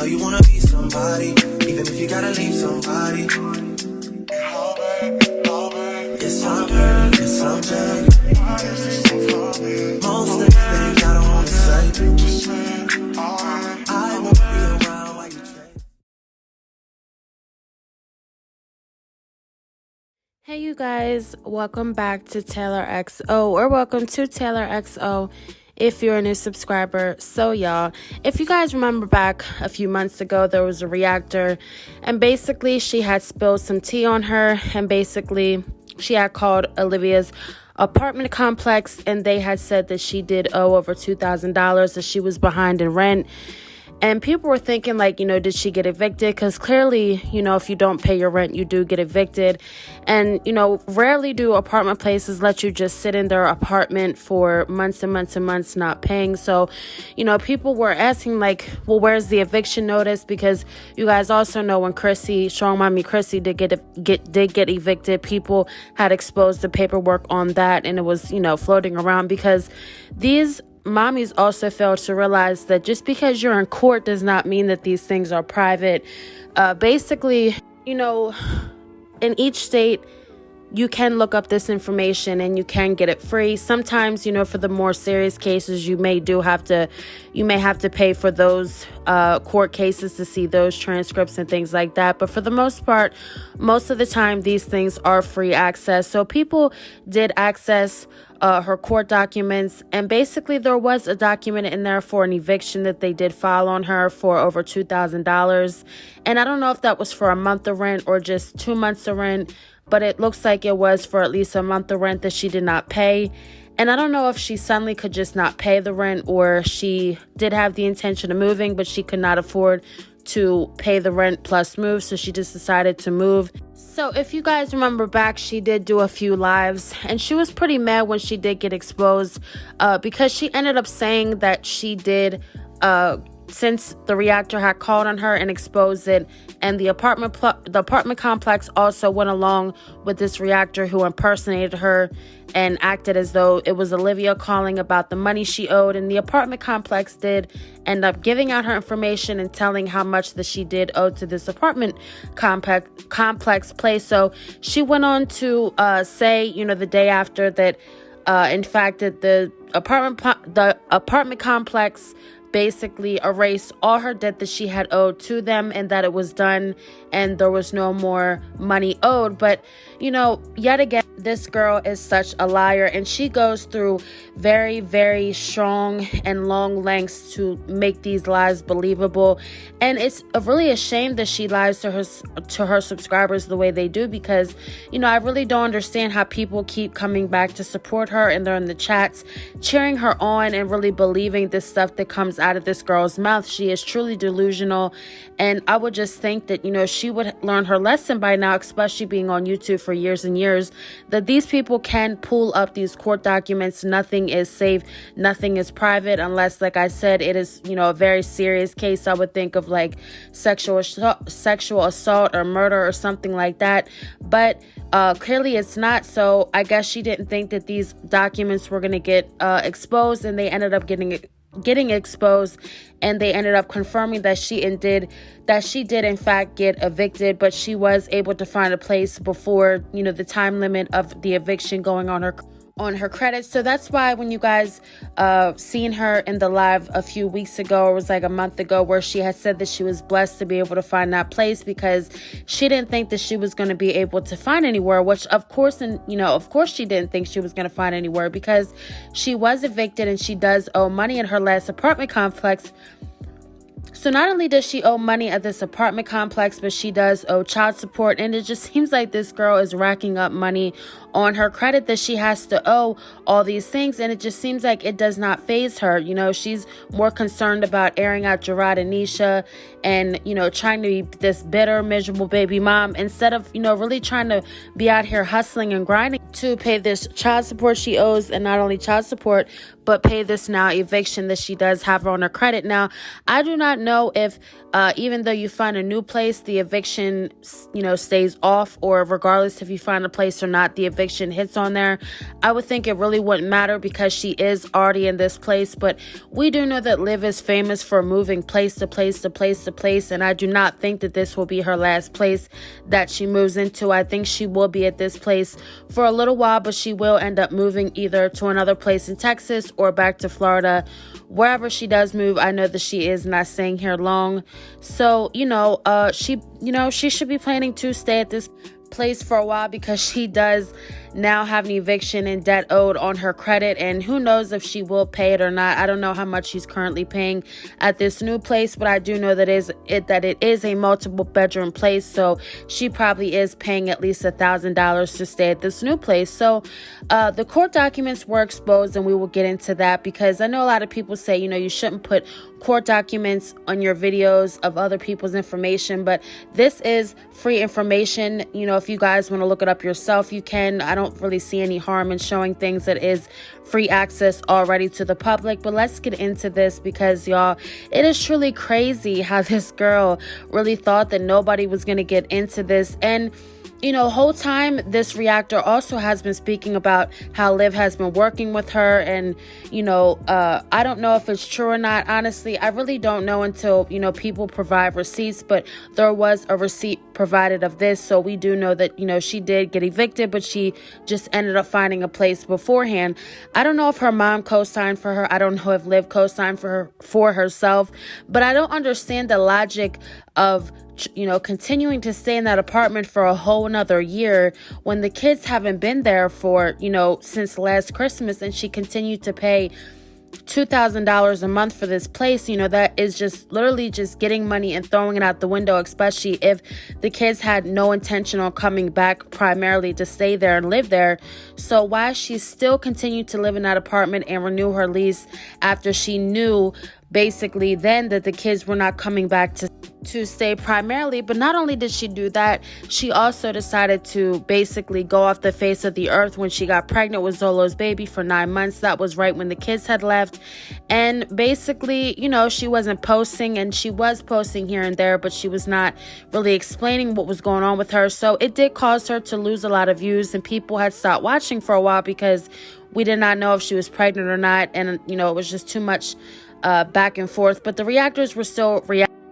know you wanna be somebody, even if you gotta leave somebody. Yes, I'm hurt, yes, I'm dead. Most things that I don't wanna say. I won't be around while you change. Hey you guys, welcome back to Taylor XO, or welcome to Taylor XO if you're a new subscriber. So y'all, if you guys remember back a few months ago, there was a reactor, and basically she had spilled some tea on her, and basically she had called Olivia's apartment complex, and they had said that she did owe over $2,000, that she was behind in rent. And people were thinking, like, did she get evicted? Because clearly, if you don't pay your rent, you do get evicted. And, rarely do apartment places let you just sit in their apartment for months and months and months not paying. So, people were asking, like, well, where's the eviction notice? Because you guys also know when Strong Mommy Chrissy did get evicted, people had exposed the paperwork on that, and it was, floating around, because these mommies also fail to realize that just because you're in court does not mean that these things are private. Basically, in each state, you can look up this information and you can get it free. Sometimes, for the more serious cases, you may have to pay for those court cases to see those transcripts and things like that. But for the most part, most of the time, these things are free access. So people did access her court documents, and basically there was a document in there for an eviction that they did file on her for over $2,000. And I don't know if that was for a month of rent or just 2 months of rent, but it looks like it was for at least a month of rent that she did not pay. And I don't know if she suddenly could just not pay the rent, or she did have the intention of moving, but she could not afford to pay the rent plus move, so she just decided to move. So if you guys remember back, she did do a few lives, and she was pretty mad when she did get exposed, because she ended up saying that she did, since the reactor had called on her and exposed it, and the apartment complex also went along with this reactor who impersonated her and acted as though it was Olivia calling about the money she owed, and the apartment complex did end up giving out her information and telling how much that she did owe to this apartment complex place. So she went on to say, the day after, that in fact that the apartment complex basically erased all her debt that she had owed to them, and that it was done and there was no more money owed. But yet again, this girl is such a liar, and she goes through very, very strong and long lengths to make these lies believable. And it's really a shame that she lies to her subscribers the way they do, because I really don't understand how people keep coming back to support her, and they're in the chats cheering her on and really believing this stuff that comes out of this girl's mouth. She is truly delusional, and I would just think that she would learn her lesson by now, especially being on YouTube for years and years, that these people can pull up these court documents. Nothing is safe, nothing is private, unless, like I said, it is a very serious case. I would think of like sexual assault or murder or something like that, but clearly it's not. So I guess she didn't think that these documents were going to get exposed, and they ended up getting exposed, and they ended up confirming that she did in fact get evicted, but she was able to find a place before the time limit of the eviction going on her credit. So that's why when you guys seen her in the live a few weeks ago, or it was like a month ago, where she had said that she was blessed to be able to find that place, because she didn't think that she was going to be able to find anywhere, which of course she didn't think she was going to find anywhere, because she was evicted and she does owe money in her last apartment complex. So not only does she owe money at this apartment complex, but she does owe child support. And it just seems like this girl is racking up money on her credit that she has to owe all these things. And it just seems like it does not faze her. She's more concerned about airing out Gerard and Nisha and, trying to be this bitter, miserable baby mom, instead of, really trying to be out here hustling and grinding to pay this child support she owes. And not only child support, but pay this now eviction that she does have on her credit. Now, I do not know if even though you find a new place, the eviction, stays off, or regardless if you find a place or not, the eviction hits on there. I would think it really wouldn't matter because she is already in this place. But we do know that Liv is famous for moving place to place to place to place, and I do not think that this will be her last place that she moves into. I think she will be at this place for a little while, but she will end up moving either to another place in Texas or back to Florida. Wherever she does move, I know that she is not staying here long. So, she should be planning to stay at this place for a while because she does now have an eviction and debt owed on her credit, and who knows if she will pay it or not. I don't know how much she's currently paying at this new place, but I do know that it is a multiple bedroom place, so she probably is paying at least $1,000 to stay at this new place. So the court documents were exposed, and we will get into that because I know a lot of people say, you shouldn't put court documents on your videos of other people's information, but this is free information. If you guys want to look it up yourself, you can. I don't really see any harm in showing things that is free access already to the public. But let's get into this because, y'all, it is truly crazy how this girl really thought that nobody was going to get into this. And whole time this reactor also has been speaking about how Liv has been working with her, and I don't know if it's true or not. Honestly, I really don't know until people provide receipts, but there was a receipt provided of this, so we do know that she did get evicted, but she just ended up finding a place beforehand. I don't know if her mom co-signed for her. I don't know if Liv co-signed for herself, but I don't understand the logic of continuing to stay in that apartment for a whole another year when the kids haven't been there for since last Christmas, and she continued to pay $2,000 a month for this place. That is just literally just getting money and throwing it out the window, especially if the kids had no intention on coming back primarily to stay there and live there. So why she still continued to live in that apartment and renew her lease after she knew basically then that the kids were not coming back to stay primarily. But not only did she do that, she also decided to basically go off the face of the earth when she got pregnant with Zolo's baby for 9 months. That was right when the kids had left. And basically, she wasn't posting, and she was posting here and there, but she was not really explaining what was going on with her. So it did cause her to lose a lot of views, and people had stopped watching for a while because we did not know if she was pregnant or not. And, it was just too much back and forth. But the reactors were still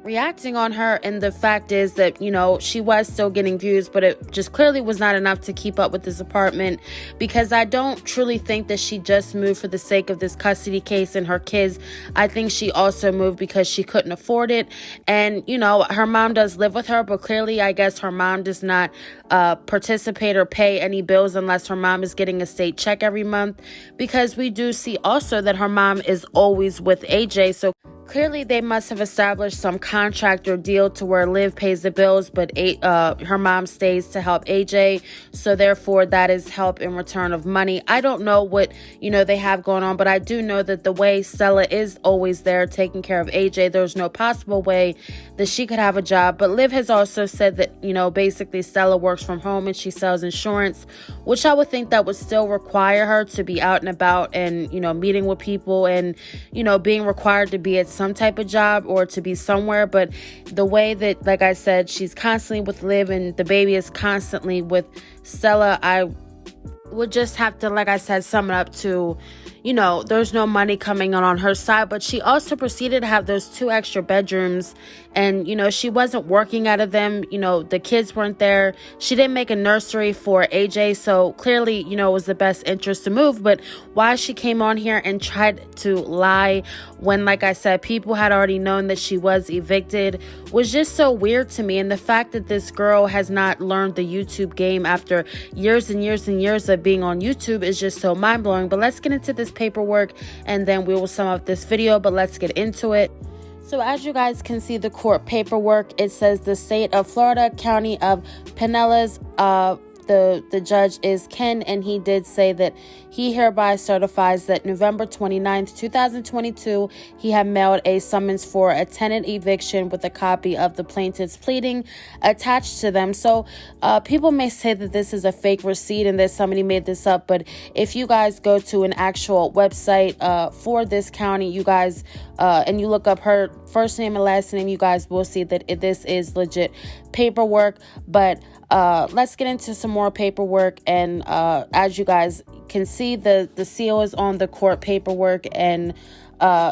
reacting on her, and the fact is that she was still getting views, but it just clearly was not enough to keep up with this apartment, because I don't truly think that she just moved for the sake of this custody case and her kids. I think she also moved because she couldn't afford it, and her mom does live with her, but clearly I guess her mom does not participate or pay any bills unless her mom is getting a state check every month, because we do see also that her mom is always with AJ. So clearly they must have established some contract or deal to where Liv pays the bills, but her mom stays to help AJ. So therefore that is help in return of money. I don't know what they have going on, but I do know that the way Stella is always there taking care of AJ, there's no possible way that she could have a job. But Liv has also said that basically Stella works from home and she sells insurance, which I would think that would still require her to be out and about and meeting with people and being required to be at some type of job or to be somewhere. But the way that, like I said, she's constantly with Liv and the baby is constantly with Stella, I would just have to, like I said, sum it up to there's no money coming on her side. But she also proceeded to have those 2 extra bedrooms, and she wasn't working out of them. The kids weren't there. She didn't make a nursery for AJ, so clearly it was the best interest to move. But why she came on here and tried to lie when, like I said, people had already known that she was evicted was just so weird to me. And the fact that this girl has not learned the YouTube game after years and years and years of being on YouTube is just so mind-blowing. But let's get into this paperwork and then we will sum up this video, but let's get into it. So as you guys can see the court paperwork, it says the state of Florida, county of Pinellas, the judge is Ken, and he did say that he hereby certifies that November 29th, 2022, he had mailed a summons for a tenant eviction with a copy of the plaintiff's pleading attached to them. So people may say that this is a fake receipt and that somebody made this up, but if you guys go to an actual website for this county, you guys and you look up her first name and last name, you guys will see that this is legit paperwork. But let's get into some more paperwork. And as you guys can see, the seal is on the court paperwork, and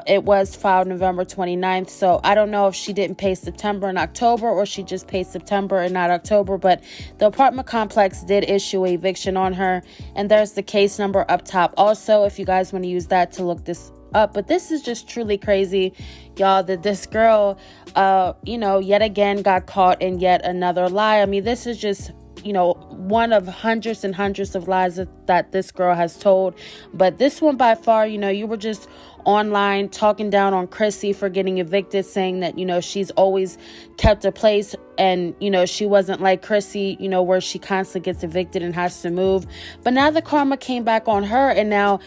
it was filed November 29th. So I don't know if she didn't pay September and October, or she just paid September and not October, but the apartment complex did issue a eviction on her, and there's the case number up top also if you guys want to use that to look this up. But this is just truly crazy, y'all, that this girl yet again got caught in yet another lie. I mean, this is just one of hundreds and hundreds of lies that this girl has told. But this one by far, you were just online talking down on Chrissy for getting evicted, saying that, she's always kept a place, and, she wasn't like Chrissy, where she constantly gets evicted and has to move. But now the karma came back on her, and now,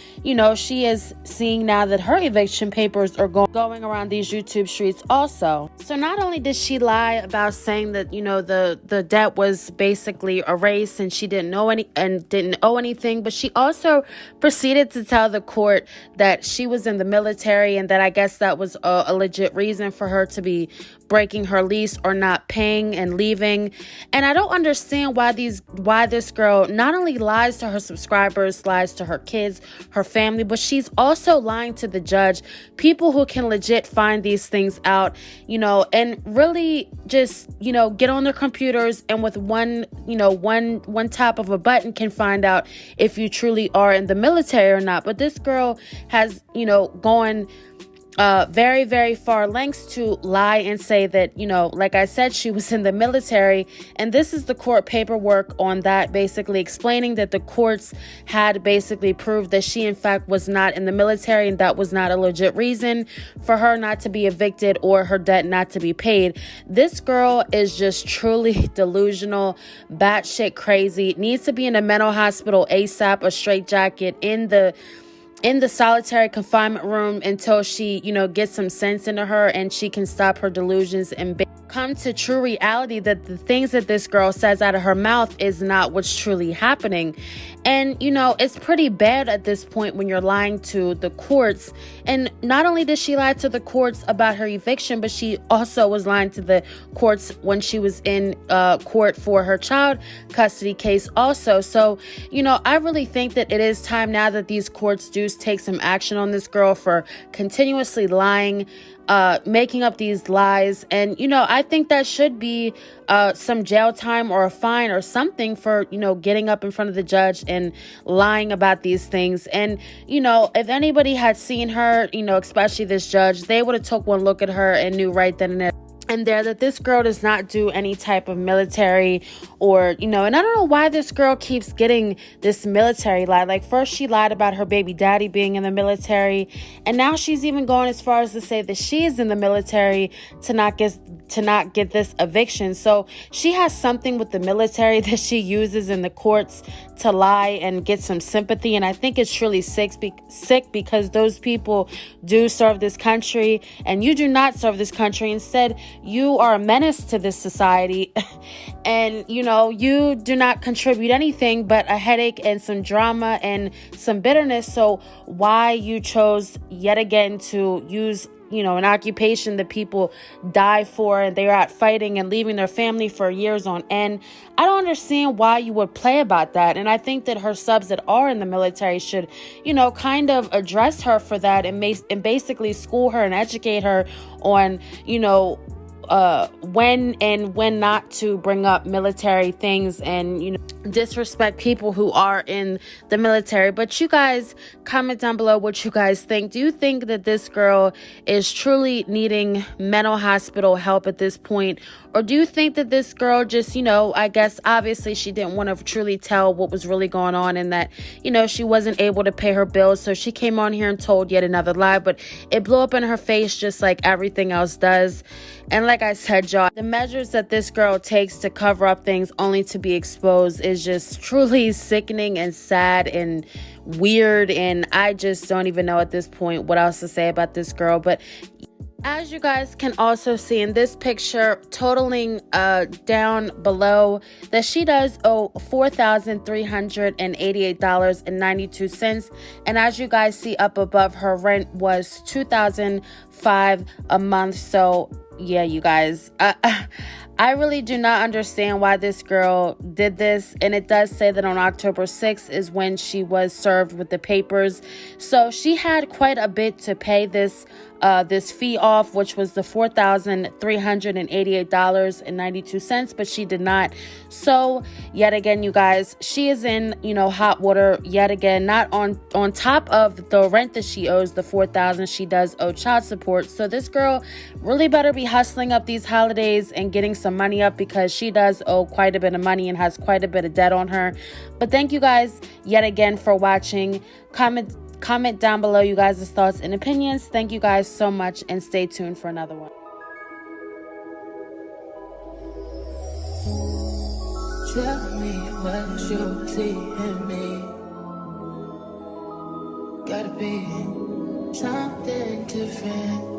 she is seeing now that her eviction papers are going around these YouTube streets also. So not only did she lie about saying that, the debt was basically erased and she didn't owe anything, but she also proceeded to tell the court that she was in the military, and that I guess that was a legit reason for her to be breaking her lease or not paying and leaving. And I don't understand why this girl not only lies to her subscribers, lies to her kids, her family, but she's also lying to the judge, people who can legit find these things out, and really just, get on their computers, and with one tap of a button can find out if you truly are in the military or not. But this girl has, gone very, very far lengths to lie and say that, like I said, she was in the military. And this is the court paperwork on that, basically explaining that the courts had basically proved that she, in fact, was not in the military, and that was not a legit reason for her not to be evicted or her debt not to be paid. This girl is just truly delusional, batshit crazy, needs to be in a mental hospital ASAP, a straitjacket in the solitary confinement room until she, gets some sense into her and she can stop her delusions and come to true reality that the things that this girl says out of her mouth is not what's truly happening. And, it's pretty bad at this point when you're lying to the courts. And not only did she lie to the courts about her eviction, but she also was lying to the courts when she was in court for her child custody case also. So, I really think that it is time now that these courts do take some action on this girl for continuously lying, making up these lies. And, I think that should be some jail time or a fine or something for, getting up in front of the judge and lying about these things. And, if anybody had seen her, especially this judge, they would have took one look at her and knew right then and there that this girl does not do any type of military or, and I don't know why this girl keeps getting this military lie. Like, first she lied about her baby daddy being in the military, and now she's even going as far as to say that she is in the military to not get this eviction. So she has something with the military that she uses in the courts to lie and get some sympathy. And I think it's truly sick because those people do serve this country, and you do not serve this country. Instead, you are a menace to this society. And, you do not contribute anything but a headache and some drama and some bitterness. So why you chose yet again to use an occupation that people die for, and they're out fighting and leaving their family for years on end. I don't understand why you would play about that. And I think that her subs that are in the military should, kind of address her for that and basically school her and educate her on, when and when not to bring up military things and, disrespect people who are in the military. But you guys comment down below what you guys think. Do you think that this girl is truly needing mental hospital help at this point? Or do you think that this girl just, I guess obviously she didn't want to truly tell what was really going on, and that, she wasn't able to pay her bills. So she came on here and told yet another lie, but it blew up in her face just like everything else does. And like I said, y'all, the measures that this girl takes to cover up things only to be exposed is just truly sickening and sad and weird. And I just don't even know at this point what else to say about this girl. But As you guys can also see in this picture, totaling down below, that she does owe $4,388.92. And as you guys see up above, her rent was $2,005 a month. So yeah, you guys, I really do not understand why this girl did this. And it does say that on October 6th is when she was served with the papers. So she had quite a bit to pay this fee off, which was the $4,388.92, but she did not. So yet again, you guys, she is in, hot water yet again. Not on top of the rent that she owes, the $4,000, she does owe child support. So this girl really better be hustling up these holidays and getting some money up, because she does owe quite a bit of money and has quite a bit of debt on her. But thank you guys yet again for watching. Comment down below you guys' thoughts and opinions. Thank you guys so much, and stay tuned for another one. Tell me what you see in me. Gotta be something different.